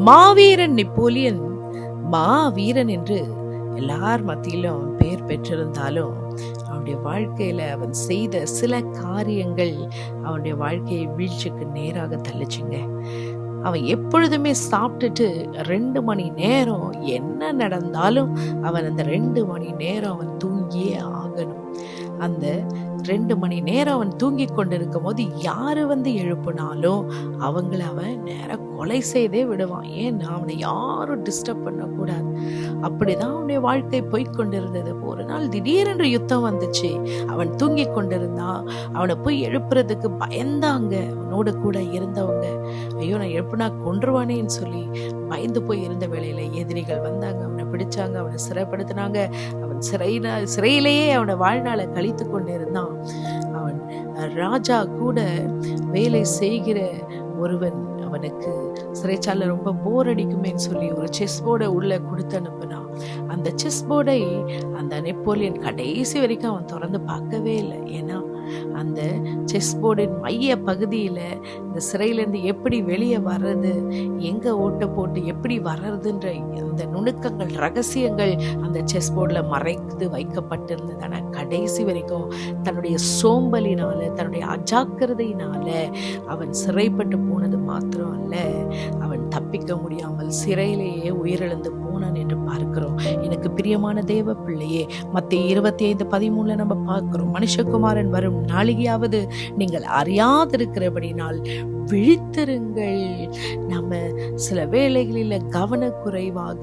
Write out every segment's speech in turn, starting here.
மாவீரன் Napoleon மாவீரன் என்று எல்லார் மத்தியிலும் அவன் பெயர் பெற்றிருந்தாலும் அவனுடைய வாழ்க்கையில அவன் செய்த சில காரியங்கள் அவனுடைய வாழ்க்கையை வீழ்ச்சிக்கு நேராக தள்ளிச்சுங்க. அவன் எப்பொழுதுமே சாப்பிட்டுட்டு 2 மணி நேரம் என்ன நடந்தாலும் அவன் அந்த 2 மணி நேரம் அவன் தூங்கியே ஆகணும். அந்த 2 மணி நேரம் அவன் தூங்கி கொண்டிருக்கும் போது யாரு வந்து எழுப்பினாலும் அவங்கள அவன் நேரம் கொலை செய்தே விடுவான். ஏன்னா அவனை யாரும் டிஸ்டர்ப் பண்ணக்கூடாது. அப்படிதான் அவனுடைய வாழ்க்கை போய்கொண்டிருந்தது. ஒரு நாள் திடீரென்று யுத்தம் வந்துச்சு. அவன் தூங்கி கொண்டிருந்தான். அவனை போய் எழுப்புறதுக்கு பயந்தாங்க. அவனோட கூட இருந்தவங்க, ஐயோ நான் எழுப்புனா கொன்றுவானேன்னு சொல்லி பயந்து போய் இருந்த வேளையில எதிரிகள் வந்தாங்க. அவனை பிடிச்சாங்க, அவனை சிறைப்படுத்தினாங்க. அவன் சிறையிலேயே அவனை வாழ்நாளை கழித்து கொண்டிருந்தான். அவன் ராஜா கூட வேலை செய்கிற ஒருவன் அவனுக்கு சிறைச்சாலை ரொம்ப போர் அடிக்குமேன்னு சொல்லி ஒரு செஸ் போர்டை உள்ள கொடுத்து அனுப்புனான். அந்த செஸ் போர்டை அந்த நெப்போலியன் கடைசி வரைக்கும் அவன் திறந்து பார்க்கவே இல்லை. ஏன்னா அந்த செஸ் போர்டின் மைய பகுதியில இந்த சிறையிலேருந்து எப்படி வெளியே வர்றது, எங்க ஓட்ட போட்டு எப்படி வர்றதுன்ற அந்த நுணுக்கங்கள், ரகசியங்கள் அந்த செஸ் போர்டில் மறைத்து வைக்கப்பட்டிருந்தது. ஆனால் கடைசி வரைக்கும் தன்னுடைய சோம்பலினால, தன்னுடைய அஜாக்கிரதையினால அவன் சிறைப்பட்டு போனது மாத்திரம் அல்ல, அவன் தப்பிக்க முடியாமல் சிறையிலேயே உயிரிழந்து போனான் என்று பார்க்கிறோம். எனக்கு பிரியமான தேவ பிள்ளையே, மத்தேயு 25:13 நம்ம பார்க்கிறோம், மனுஷகுமாரன் வரும் நாளிகையாவது நீங்கள் அறியாதிருக்கிறபடினால் விழித்திருங்கள். நம்ம சில வேளைகளில் கவனக்குறைவாக,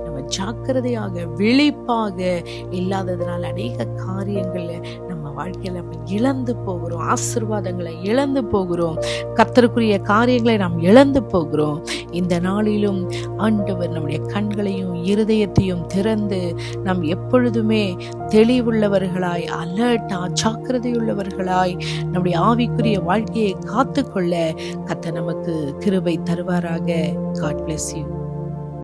நம்ம ஜாக்கிரதையாக, விழிப்பாக இல்லாததுனால அநேக காரியங்களை நம்ம வாழ்க்கையில நம்ம இழந்து போகிறோம். ஆசீர்வாதங்களை இழந்து போகிறோம். கர்த்தருக்குரிய காரியங்களை நாம் இழந்து போகிறோம். இந்த நாளிலும் ஆண்டவர் நம்முடைய கண்களையும் இருதயத்தையும் திறந்து நாம் எப்பொழுதுமே தெளிவுள்ளவர்களாய், அலர்ட்டா, ஜாக்கிரதையுள்ளவர்களாய் நம்முடைய ஆவிக்குரிய வாழ்க்கையை காத்துக்கொள்ள கர்த்தர் நமக்கு கிருபை தருவாராக. God bless you.